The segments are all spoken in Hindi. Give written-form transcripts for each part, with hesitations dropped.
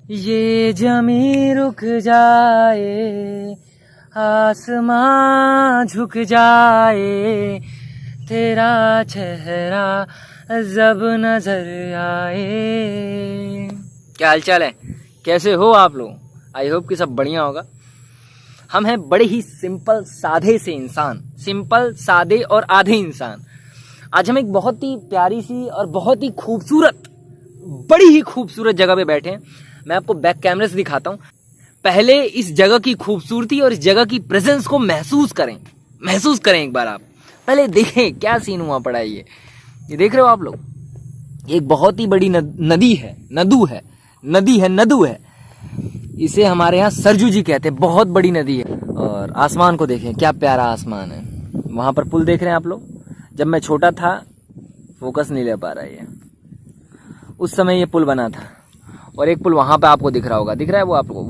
ये जमी रुक जाए, आसमां झुक जाए, तेरा चेहरा जब नजर आए। क्या हालचाल है, कैसे हो आप लोग? आई होप कि सब बढ़िया होगा। हम हैं बड़े ही सिंपल साधे से इंसान, सिंपल सादे और आधे इंसान। आज हम एक बहुत ही प्यारी सी और बहुत ही खूबसूरत, बड़ी ही खूबसूरत जगह पे बैठे हैं। मैं आपको बैक कैमरे से दिखाता हूँ। पहले इस जगह की खूबसूरती और इस जगह की प्रेजेंस को महसूस करें एक बार। आप पहले देखें क्या सीन हुआ पड़ा है। ये देख रहे हो आप लोग, एक बहुत ही बड़ी नदी है, नदू है। इसे हमारे यहाँ सरजू जी कहते हैं। बहुत बड़ी नदी है। और आसमान को देखें, क्या प्यारा आसमान है। वहां पर पुल देख रहे हैं आप लोग। जब मैं छोटा था, फोकस नहीं ले पा रहा है ये, उस समय ये पुल बना था। और एक पुल वहां पे आपको दिख रहा होगा, दिख रहा है वो आपको?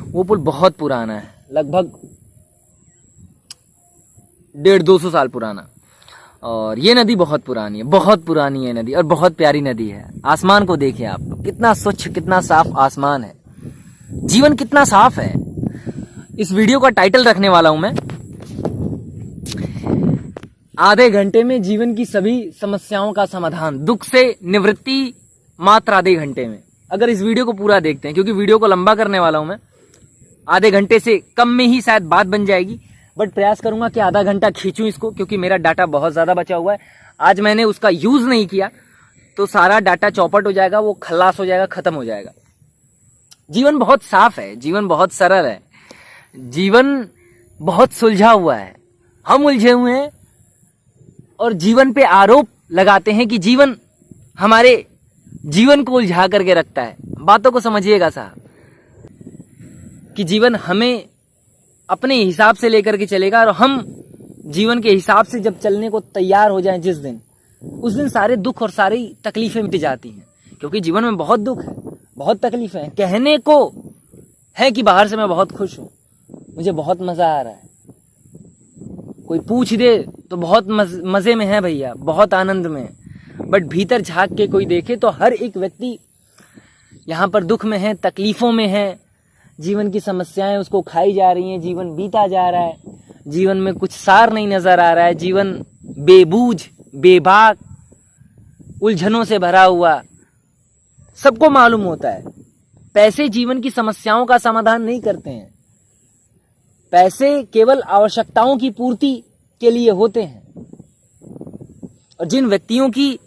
वो पुल बहुत पुराना है, लगभग 150-200 साल पुराना। और ये नदी बहुत पुरानी है नदी, और बहुत प्यारी नदी है। आसमान को देखिए आप लोग, कितना स्वच्छ, कितना साफ आसमान है। जीवन कितना साफ है। इस वीडियो का टाइटल रखने वाला हूं मैं, आधे घंटे में जीवन की सभी समस्याओं का समाधान, दुख से निवृत्ति मात्र आधे घंटे में। अगर इस वीडियो को पूरा देखते हैं, क्योंकि वीडियो को लंबा करने वाला हूं मैं, आधे घंटे से कम में ही शायद बात बन जाएगी, बट प्रयास करूंगा कि आधा घंटा खींचूं इसको, क्योंकि मेरा डाटा बहुत ज्यादा बचा हुआ है। आज मैंने उसका यूज नहीं किया तो सारा डाटा चौपट हो जाएगा, वो खल्लास हो जाएगा, खत्म हो जाएगा। जीवन बहुत साफ है, जीवन बहुत सरल है, जीवन बहुत सुलझा हुआ है। हम उलझे हुए हैं और जीवन पे आरोप लगाते हैं कि जीवन हमारे जीवन को उलझा करके रखता है। बातों को समझिएगा साहब, कि जीवन हमें अपने हिसाब से लेकर के चलेगा, और हम जीवन के हिसाब से जब चलने को तैयार हो जाएं जिस दिन, उस दिन सारे दुख और सारी तकलीफें मिट जाती हैं। क्योंकि जीवन में बहुत दुख है, बहुत तकलीफें हैं। कहने को है कि बाहर से मैं बहुत खुश हूं, मुझे बहुत मजा आ रहा है, कोई पूछ दे तो बहुत मजे में है भैया, बहुत आनंद में। बट भीतर झांक के कोई देखे तो हर एक व्यक्ति यहाँ पर दुख में है, तकलीफों में है। जीवन की समस्याएं उसको खाई जा रही हैं, जीवन बीता जा रहा है, जीवन में कुछ सार नहीं नजर आ रहा है, जीवन बेबूझ, बेबाक, उलझनों से भरा हुआ। सबको मालूम होता है पैसे जीवन की समस्याओं का समाधान नहीं करते हैं। पैसे केवल आवश्यकताओं की पूर्ति के लिए होते हैं। और जिन व्यक्तियों की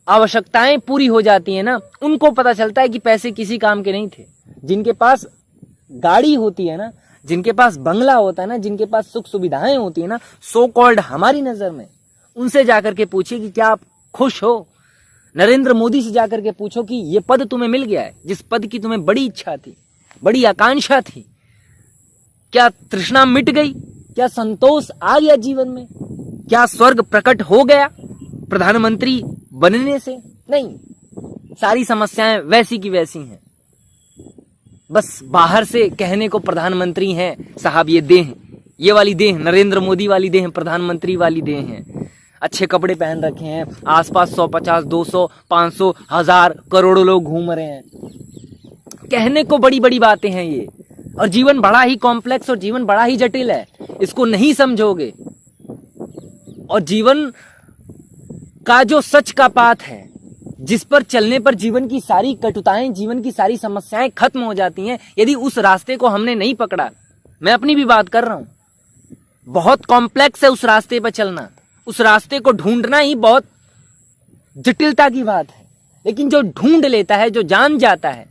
आवश्यकताएं पूरी हो जाती हैं ना, उनको पता चलता है कि पैसे किसी काम के नहीं थे। जिनके पास गाड़ी होती है ना, जिनके पास बंगला होता है ना, जिनके पास सुख सुविधाएं होती है ना, सो कॉल्ड हमारी नजर में, उनसे जाकर के पूछिए कि क्या आप खुश हो। नरेंद्र मोदी से जाकर के पूछो कि ये पद तुम्हें मिल गया है, जिस पद की तुम्हें बड़ी इच्छा थी, बड़ी आकांक्षा थी, क्या तृष्णा मिट गई? क्या संतोष आ गया जीवन में? क्या स्वर्ग प्रकट हो गया प्रधानमंत्री बनने से? नहीं, सारी समस्याएं वैसी की वैसी हैं। बस बाहर से कहने को प्रधानमंत्री हैं साहब, ये देह, ये वाली देह, नरेंद्र मोदी वाली देह, प्रधानमंत्री वाली देह हैं। अच्छे कपड़े पहन रखे हैं, आसपास 150, 200, 500, 1000, करोड़ों लोग घूम रहे हैं। कहने को बड़ी बड़ी बातें हैं ये। और जीवन बड़ा ही कॉम्प्लेक्स और जीवन बड़ा ही जटिल है, इसको नहीं समझोगे। और जीवन का जो सच का पाथ है, जिस पर चलने पर जीवन की सारी कटुताएं, जीवन की सारी समस्याएं खत्म हो जाती हैं, यदि उस रास्ते को हमने नहीं पकड़ा, मैं अपनी भी बात कर रहा हूं, बहुत कॉम्प्लेक्स है उस रास्ते पर चलना। उस रास्ते को ढूंढना ही बहुत जटिलता की बात है। लेकिन जो ढूंढ लेता है, जो जान जाता है,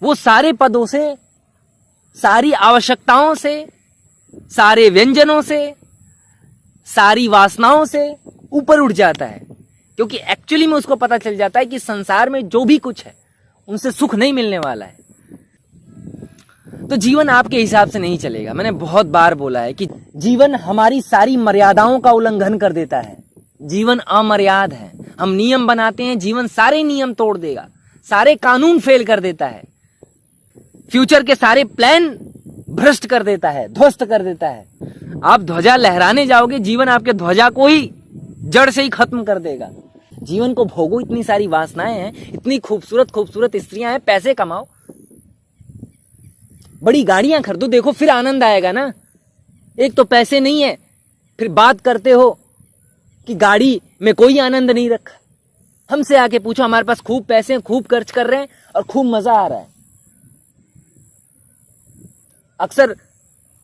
वो सारे पदों से, सारी आवश्यकताओं से, सारे व्यंजनों से, सारी वासनाओं से ऊपर उठ जाता है। क्योंकि एक्चुअली में उसको पता चल जाता है कि संसार में जो भी कुछ है, उनसे सुख नहीं मिलने वाला है। तो जीवन आपके हिसाब से नहीं चलेगा। मैंने बहुत बार बोला है कि जीवन हमारी सारी मर्यादाओं का उल्लंघन कर देता है। जीवन अमर्याद है। हम नियम बनाते हैं, जीवन सारे नियम तोड़ देगा, सारे कानून फेल कर देता है, फ्यूचर के सारे प्लान भ्रष्ट कर देता है, ध्वस्त कर देता है। आप ध्वजा लहराने जाओगे, जीवन आपके ध्वजा को ही जड़ से ही खत्म कर देगा। जीवन को भोगो, इतनी सारी वासनाएं हैं, इतनी खूबसूरत खूबसूरत स्त्रियां हैं, पैसे कमाओ, बड़ी गाड़ियां खरीदो, देखो फिर आनंद आएगा ना। एक तो पैसे नहीं है, फिर बात करते हो कि गाड़ी में कोई आनंद नहीं रखा। हमसे आके पूछो, हमारे पास खूब पैसे हैं, खूब खर्च कर रहे हैं और खूब मजा आ रहा है। अक्सर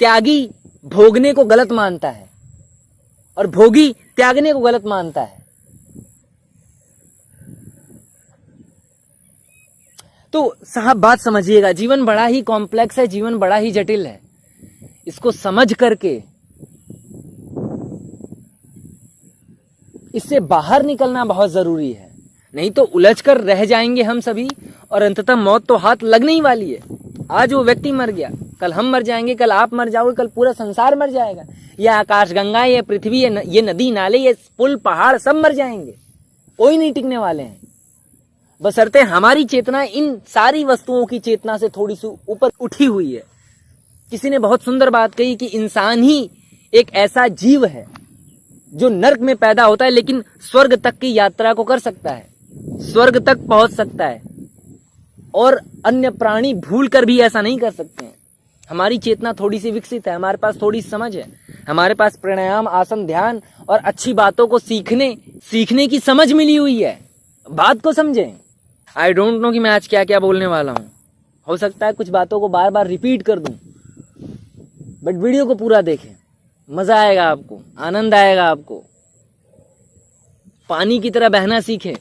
त्यागी भोगने को गलत मानता है और भोगी त्यागने को गलत मानता है। तो साहब बात समझिएगा, जीवन बड़ा ही कॉम्प्लेक्स है, जीवन बड़ा ही जटिल है। इसको समझ करके इससे बाहर निकलना बहुत जरूरी है, नहीं तो उलझ कर रह जाएंगे हम सभी और अंततः मौत तो हाथ लगने ही वाली है। आज वो व्यक्ति मर गया, कल हम मर जाएंगे, कल आप मर जाओगे, कल पूरा संसार मर जाएगा। ये आकाश गंगा, ये पृथ्वी, ये नदी नाले, ये पुल पहाड़ सब मर जाएंगे, कोई नहीं टिकने वाले हैं। बशर्ते हमारी चेतना इन सारी वस्तुओं की चेतना से थोड़ी सी ऊपर उठी हुई है। किसी ने बहुत सुंदर बात कही कि इंसान ही एक ऐसा जीव है जो नर्क में पैदा होता है लेकिन स्वर्ग तक की यात्रा को कर सकता है, स्वर्ग तक पहुंच सकता है, और अन्य प्राणी भूल कर भी ऐसा नहीं कर सकते हैं। हमारी चेतना थोड़ी सी विकसित है, हमारे पास थोड़ी समझ है, हमारे पास प्राणायाम, आसन, ध्यान और अच्छी बातों को सीखने की समझ मिली हुई है। बात को समझें। आई डोंट नो कि मैं आज क्या क्या बोलने वाला हूं, हो सकता है कुछ बातों को बार बार रिपीट कर दूं, बट वीडियो को पूरा देखें, मजा आएगा आपको, आनंद आएगा आपको। पानी की तरह बहना सीखें,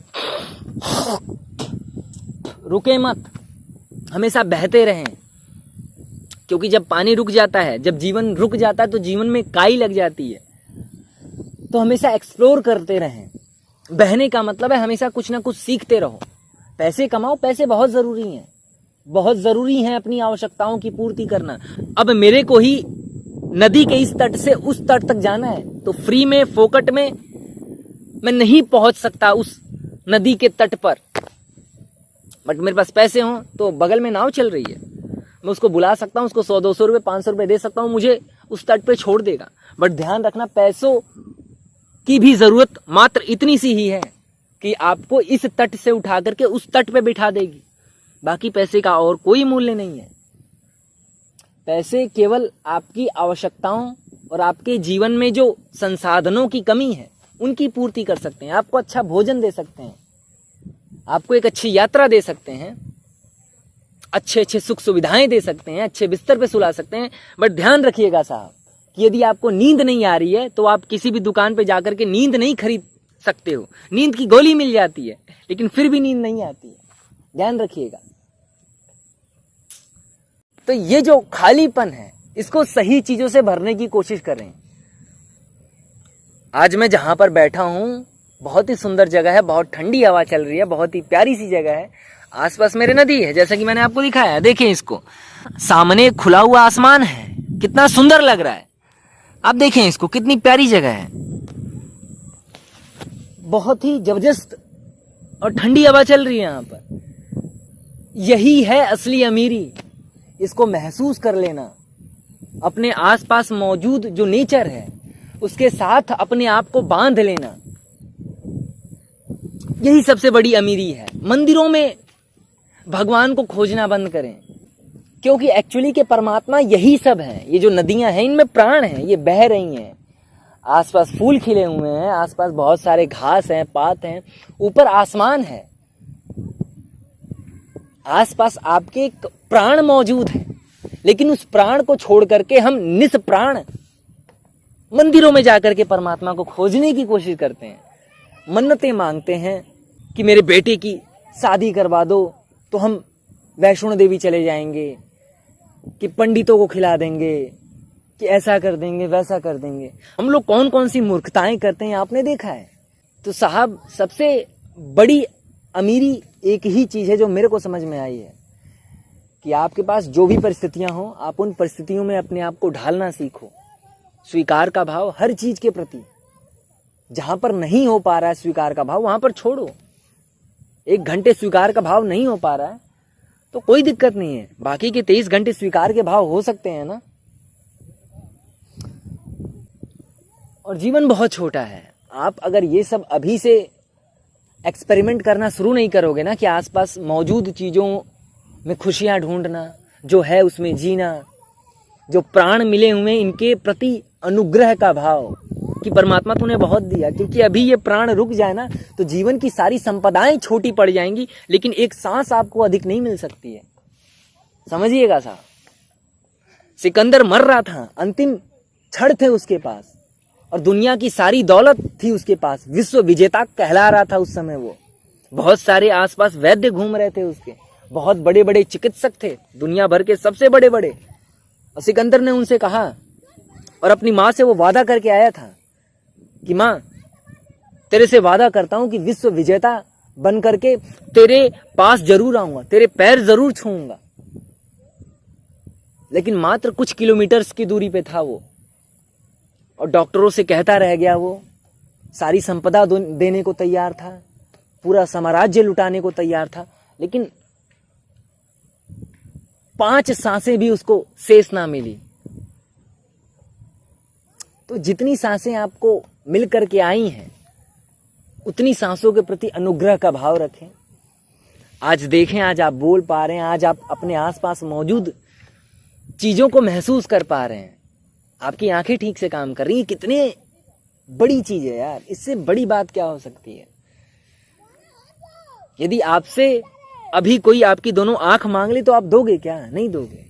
रुके मत, हमेशा बहते रहें, क्योंकि जब पानी रुक जाता है, जब जीवन रुक जाता है तो जीवन में काई लग जाती है। तो हमेशा एक्सप्लोर करते रहें। बहने का मतलब है हमेशा कुछ ना कुछ सीखते रहो। पैसे कमाओ, पैसे बहुत जरूरी हैं, बहुत जरूरी हैं अपनी आवश्यकताओं की पूर्ति करना। अब मेरे को ही नदी के इस तट से उस तट तक जाना है, तो फ्री में, फोकट में मैं नहीं पहुंच सकता उस नदी के तट पर, बट मेरे पास पैसे हों तो बगल में नाव चल रही है, मैं उसको बुला सकता हूं, उसको 100-200 रुपए, 500 रुपए दे सकता हूं, मुझे उस तट पे छोड़ देगा। बट ध्यान रखना, पैसों की भी जरूरत मात्र इतनी सी ही है कि आपको इस तट से उठा करके उस तट पे बिठा देगी, बाकी पैसे का और कोई मूल्य नहीं है। पैसे केवल आपकी आवश्यकताओं और आपके जीवन में जो संसाधनों की कमी है उनकी पूर्ति कर सकते हैं। आपको अच्छा भोजन दे सकते हैं, आपको एक अच्छी यात्रा दे सकते हैं, अच्छे अच्छे सुख सुविधाएं दे सकते हैं, अच्छे बिस्तर पे सुला सकते हैं। बट ध्यान रखिएगा साहब कि यदि आपको नींद नहीं आ रही है तो आप किसी भी दुकान पे जाकर के नींद नहीं खरीद सकते हो। नींद की गोली मिल जाती है लेकिन फिर भी नींद नहीं आती है, ध्यान रखिएगा। तो ये जो खालीपन है इसको सही चीजों से भरने की कोशिश करें। आज मैं जहां पर बैठा हूं बहुत ही सुंदर जगह है, बहुत ठंडी हवा चल रही है, बहुत ही प्यारी सी जगह है। आसपास मेरे नदी है, जैसा कि मैंने आपको दिखाया। देखें इसको, सामने खुला हुआ आसमान है, कितना सुंदर लग रहा है। आप देखें इसको, कितनी प्यारी जगह है, बहुत ही जबरदस्त और ठंडी हवा चल रही है यहाँ पर। यही है असली अमीरी, इसको महसूस कर लेना। अपने आसपास मौजूद जो नेचर है उसके साथ अपने आप को बांध लेना, यही सबसे बड़ी अमीरी है। मंदिरों में भगवान को खोजना बंद करें, क्योंकि एक्चुअली के परमात्मा यही सब है। ये जो नदियां हैं इनमें प्राण है, ये बह रही हैं, आसपास फूल खिले हुए हैं, आसपास बहुत सारे घास हैं, पात हैं, ऊपर आसमान है, आसपास आपके प्राण मौजूद है। लेकिन उस प्राण को छोड़ करके हम निष्प्राण मंदिरों में जाकर के परमात्मा को खोजने की कोशिश करते हैं, मन्नतें मांगते हैं कि मेरे बेटे की शादी करवा दो तो हम वैष्णो देवी चले जाएंगे, कि पंडितों को खिला देंगे, कि ऐसा कर देंगे, वैसा कर देंगे। हम लोग कौन कौन सी मूर्खताएं करते हैं आपने देखा है। तो साहब सबसे बड़ी अमीरी एक ही चीज है जो मेरे को समझ में आई है, कि आपके पास जो भी परिस्थितियां हो आप उन परिस्थितियों में अपने आप को ढालना सीखो। स्वीकार का भाव हर चीज के प्रति, जहां पर नहीं हो पा रहा है स्वीकार का भाव वहां पर छोड़ो। 1 घंटे स्वीकार का भाव नहीं हो पा रहा है तो कोई दिक्कत नहीं है, बाकी के 23 घंटे स्वीकार के भाव हो सकते हैं ना। और जीवन बहुत छोटा है, आप अगर ये सब अभी से एक्सपेरिमेंट करना शुरू नहीं करोगे ना कि आसपास मौजूद चीज़ों में खुशियाँ ढूंढना, जो है उसमें जीना, जो प्राण मिले हुए इनके प्रति अनुग्रह का भाव कि परमात्मा तूने बहुत दिया, क्योंकि अभी ये प्राण रुक जाए ना तो जीवन की सारी संपदाएं छोटी पड़ जाएंगी, लेकिन एक सांस आपको अधिक नहीं मिल सकती है। समझिएगा साहब, सिकंदर मर रहा था, अंतिम क्षण थे उसके पास और दुनिया की सारी दौलत थी उसके पास, विश्व विजेता कहला रहा था उस समय वो। बहुत सारे आसपास वैद्य घूम रहे थे उसके, बहुत बड़े बड़े चिकित्सक थे, दुनिया भर के सबसे बड़े बड़े। और सिकंदर ने उनसे कहा और अपनी माँ से वो वादा करके आया था कि माँ तेरे से वादा करता हूं कि विश्व विजेता बन करके तेरे पास जरूर आऊंगा, तेरे पैर जरूर छूऊंगा। लेकिन मात्र कुछ किलोमीटर्स की दूरी पे था वो, और डॉक्टरों से कहता रह गया वो, सारी संपदा देने को तैयार था, पूरा साम्राज्य लुटाने को तैयार था, लेकिन 5 सांसें भी उसको शेष ना मिली। तो जितनी सांसें आपको मिल करके आई हैं उतनी सांसों के प्रति अनुग्रह का भाव रखें। आज देखें, आज आप बोल पा रहे हैं, आज आप अपने आसपास मौजूद चीजों को महसूस कर पा रहे हैं, आपकी आंखें ठीक से काम कर रही हैं, कितने बड़ी चीज है यार, इससे बड़ी बात क्या हो सकती है। यदि आपसे अभी कोई आपकी दोनों आंख मांग ले तो आप दोगे क्या? नहीं दोगे,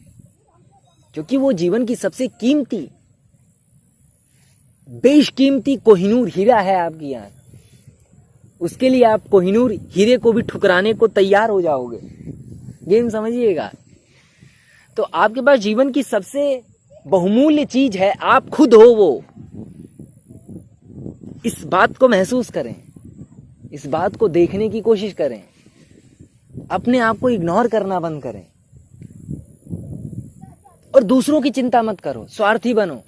क्योंकि वो जीवन की सबसे कीमती बेशकीमती कोहिनूर हीरा है आपकी आंख। उसके लिए आप कोहिनूर हीरे को भी ठुकराने को तैयार हो जाओगे। गेम समझिएगा। तो आपके पास जीवन की सबसे बहुमूल्य चीज है, आप खुद हो वो। इस बात को महसूस करें, इस बात को देखने की कोशिश करें, अपने आप को इग्नोर करना बंद करें और दूसरों की चिंता मत करो, स्वार्थी बनो।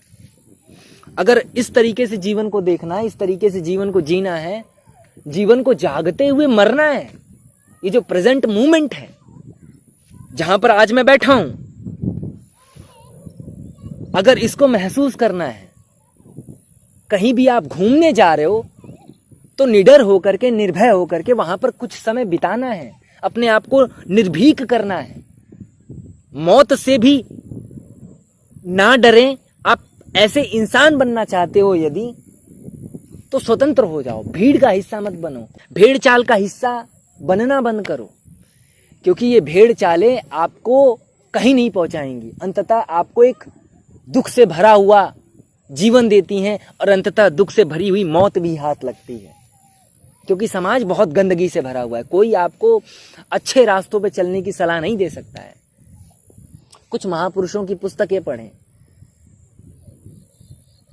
अगर इस तरीके से जीवन को देखना है, इस तरीके से जीवन को जीना है, जीवन को जागते हुए मरना है, ये जो प्रेजेंट मूवमेंट है जहां पर आज मैं बैठा हूं, अगर इसको महसूस करना है, कहीं भी आप घूमने जा रहे हो तो निडर होकर के, निर्भय होकर के वहां पर कुछ समय बिताना है, अपने आप को निर्भीक करना है। मौत से भी ना डरें। आप ऐसे इंसान बनना चाहते हो यदि, तो स्वतंत्र हो जाओ, भीड़ का हिस्सा मत बनो, भेड़ चाल का हिस्सा बनना बंद करो, क्योंकि ये भेड़ चालें आपको कहीं नहीं पहुंचाएंगी। अंततः आपको एक दुख से भरा हुआ जीवन देती हैं और अंततः दुख से भरी हुई मौत भी हाथ लगती है, क्योंकि समाज बहुत गंदगी से भरा हुआ है। कोई आपको अच्छे रास्तों पे चलने की सलाह नहीं दे सकता है। कुछ महापुरुषों की पुस्तकें पढ़ें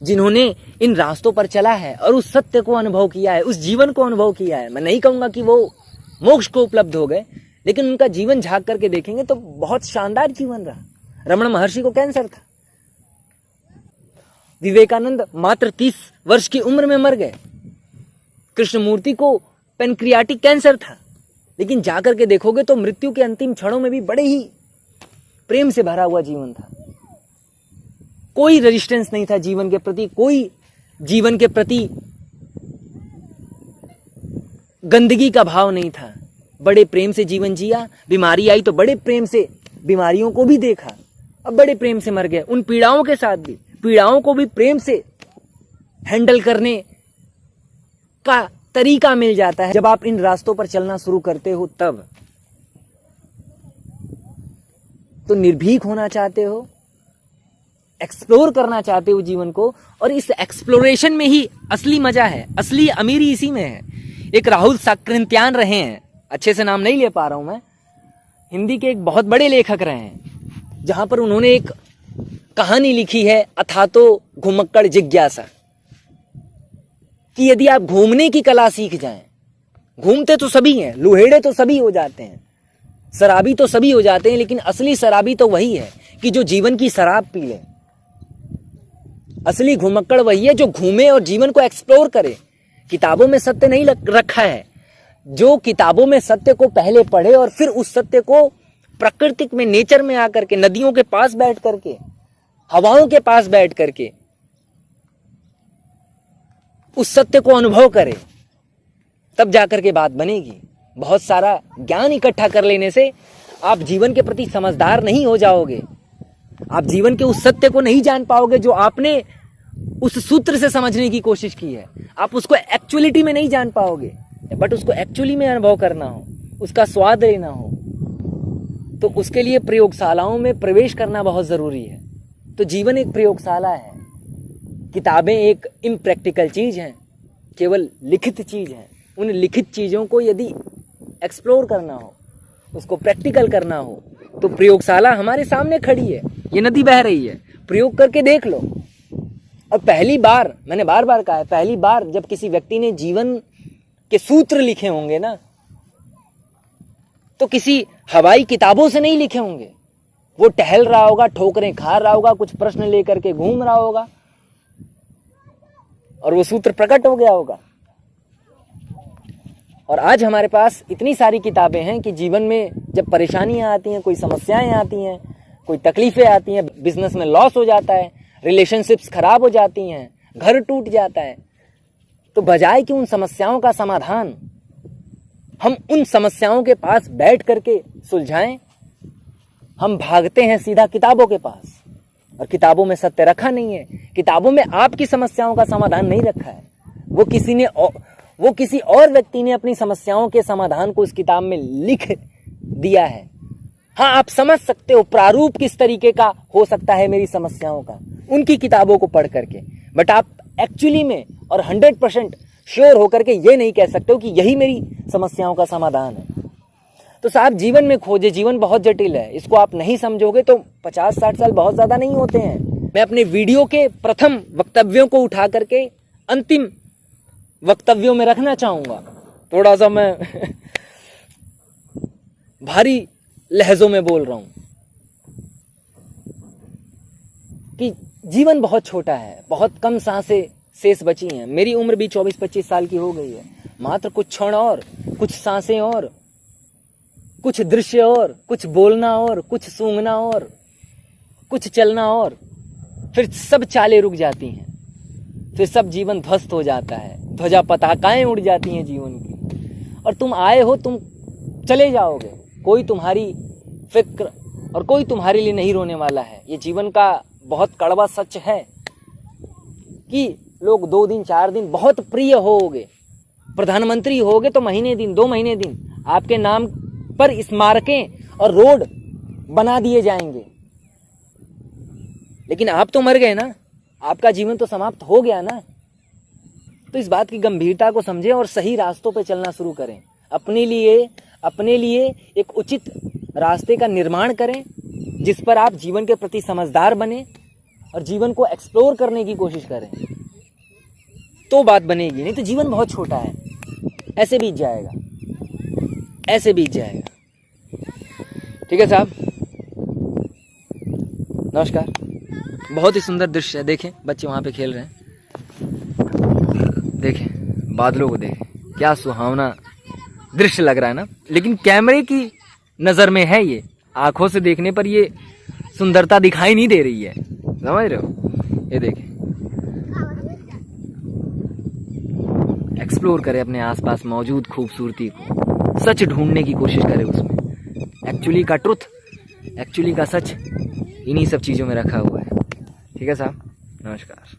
जिन्होंने इन रास्तों पर चला है और उस सत्य को अनुभव किया है, उस जीवन को अनुभव किया है। मैं नहीं कहूंगा कि वो मोक्ष को उपलब्ध हो गए, लेकिन उनका जीवन झांक करके देखेंगे तो बहुत शानदार जीवन रहा। रमण महर्षि को कैंसर था, विवेकानंद मात्र 30 वर्ष की उम्र में मर गए, कृष्णमूर्ति को पेनक्रियाटिक कैंसर था, लेकिन जाकर के देखोगे तो मृत्यु के अंतिम क्षणों में भी बड़े ही प्रेम से भरा हुआ जीवन था। कोई रेजिस्टेंस नहीं था जीवन के प्रति, कोई जीवन के प्रति गंदगी का भाव नहीं था। बड़े प्रेम से जीवन जिया, बीमारी आई तो बड़े प्रेम से बीमारियों को भी देखा, अब बड़े प्रेम से मर गए। उन पीड़ाओं के साथ भी, पीड़ाओं को भी प्रेम से हैंडल करने का तरीका मिल जाता है जब आप इन रास्तों पर चलना शुरू करते हो। तब तो निर्भीक होना चाहते हो, एक्सप्लोर करना चाहते हो जीवन को, और इस एक्सप्लोरेशन में ही असली मजा है, असली अमीरी इसी में है। एक राहुल साकृत्यायन रहे हैं, अच्छे से नाम नहीं ले पा रहा हूं मैं, हिंदी के एक बहुत बड़े लेखक रहे हैं, जहां पर उन्होंने एक कहानी लिखी है, अथातो घुमक्कड़ जिज्ञासा, कि यदि आप घूमने की कला सीख जाएं, घूमते तो सभी हैं, लुहेड़े तो सभी हो जाते हैं, शराबी तो सभी हो जाते हैं, लेकिन असली शराबी तो वही है कि जो जीवन की शराब पी ले। असली घुमक्कड़ वही है जो घूमे और जीवन को एक्सप्लोर करे। किताबों में सत्य नहीं रखा है, जो किताबों में सत्य को पहले पढ़े और फिर उस सत्य को प्राकृतिक में, नेचर में आकर के, नदियों के पास बैठ करके, हवाओं के पास बैठ करके उस सत्य को अनुभव करे, तब जाकर के बात बनेगी। बहुत सारा ज्ञान इकट्ठा कर लेने से आप जीवन के प्रति समझदार नहीं हो जाओगे, आप जीवन के उस सत्य को नहीं जान पाओगे जो आपने उस सूत्र से समझने की कोशिश की है। आप उसको एक्चुअलिटी में नहीं जान पाओगे, बट उसको एक्चुअली में अनुभव करना हो, उसका स्वाद लेना हो, तो उसके लिए प्रयोगशालाओं में प्रवेश करना बहुत जरूरी है। तो जीवन एक प्रयोगशाला है। किताबें एक इम्प्रैक्टिकल चीज हैं, केवल लिखित चीज है। उन लिखित चीजों को यदि एक्सप्लोर करना हो, उसको प्रैक्टिकल करना हो, तो प्रयोगशाला हमारे सामने खड़ी है। ये नदी बह रही है, प्रयोग करके देख लो। और पहली बार, मैंने बार बार कहा है, पहली बार जब किसी व्यक्ति ने जीवन के सूत्र लिखे होंगे ना, तो किसी हवाई किताबों से नहीं लिखे होंगे। वो टहल रहा होगा, ठोकरें खा रहा होगा, कुछ प्रश्न लेकर के घूम रहा होगा और वो सूत्र प्रकट हो गया होगा। और आज हमारे पास इतनी सारी किताबें हैं कि जीवन में जब परेशानियां आती हैं, कोई समस्याएं आती हैं, कोई तकलीफें आती हैं, बिजनेस में लॉस हो जाता है, रिलेशनशिप्स खराब हो जाती हैं, घर टूट जाता है, तो बजाय कि उन समस्याओं का समाधान हम उन समस्याओं के पास बैठ करके सुलझाएं, हम भागते हैं सीधा किताबों के पास। और किताबों में सत्य रखा नहीं है, किताबों में आपकी समस्याओं का समाधान नहीं रखा है। वो किसी और व्यक्ति ने अपनी समस्याओं के समाधान को उस किताब में लिख दिया है। हाँ, आप समझ सकते हो प्रारूप किस तरीके का हो सकता है मेरी समस्याओं का, उनकी किताबों को पढ़ करके, बट आप एक्चुअली में और 100% श्योर होकर के ये नहीं कह सकते हो कि यही मेरी समस्याओं का समाधान है। तो साहब, जीवन में खोजे, जीवन बहुत जटिल है, इसको आप नहीं समझोगे तो 50-60 साल बहुत ज्यादा नहीं होते हैं। मैं अपने वीडियो के प्रथम वक्तव्यों को उठा करके अंतिम वक्तव्यों में रखना चाहूंगा। थोड़ा सा मैं भारी लहजों में बोल रहा हूं कि जीवन बहुत छोटा है, बहुत कम सांसें शेष बची हैं। मेरी उम्र भी 24-25 साल की हो गई है। मात्र कुछ क्षण और, कुछ सांसें और, कुछ दृश्य और, कुछ बोलना और, कुछ सूंघना और, कुछ चलना और, फिर सब चालें रुक जाती हैं, फिर सब जीवन ध्वस्त हो जाता है, ध्वजा पताकाएं उड़ जाती हैं जीवन की, और तुम आए हो, तुम चले जाओगे। कोई तुम्हारी फिक्र और कोई तुम्हारे लिए नहीं रोने वाला है। ये जीवन का बहुत कड़वा सच है कि लोग 2 दिन 4 दिन बहुत प्रिय होगे, प्रधानमंत्री होगे तो महीने दिन 2 महीने दिन आपके नाम पर स्मारकें और रोड बना दिए जाएंगे, लेकिन आप तो मर गए ना, आपका जीवन तो समाप्त हो गया ना। तो इस बात की गंभीरता को समझें और सही रास्तों पर चलना शुरू करें। अपने लिए एक उचित रास्ते का निर्माण करें जिस पर आप जीवन के प्रति समझदार बने और जीवन को एक्सप्लोर करने की कोशिश करें, तो बात बनेगी। नहीं तो जीवन बहुत छोटा है, ऐसे बीत जाएगा, ऐसे बीत जाएगा। ठीक है साहब, नमस्कार। बहुत ही सुंदर दृश्य है, देखें बच्चे वहां पे खेल रहे हैं, देखें बादलों को, देखें क्या सुहावना दृश्य लग रहा है ना। लेकिन कैमरे की नजर में है ये, आंखों से देखने पर ये सुंदरता दिखाई नहीं दे रही है, समझ रहे हो। ये देखें, एक्सप्लोर करें अपने आसपास मौजूद खूबसूरती को, सच ढूंढने की कोशिश करें उसमें। एक्चुअली का ट्रुथ, एक्चुअली का सच इन्हीं सब चीजों में रखा हुआ है। ठीक है साहब, नमस्कार।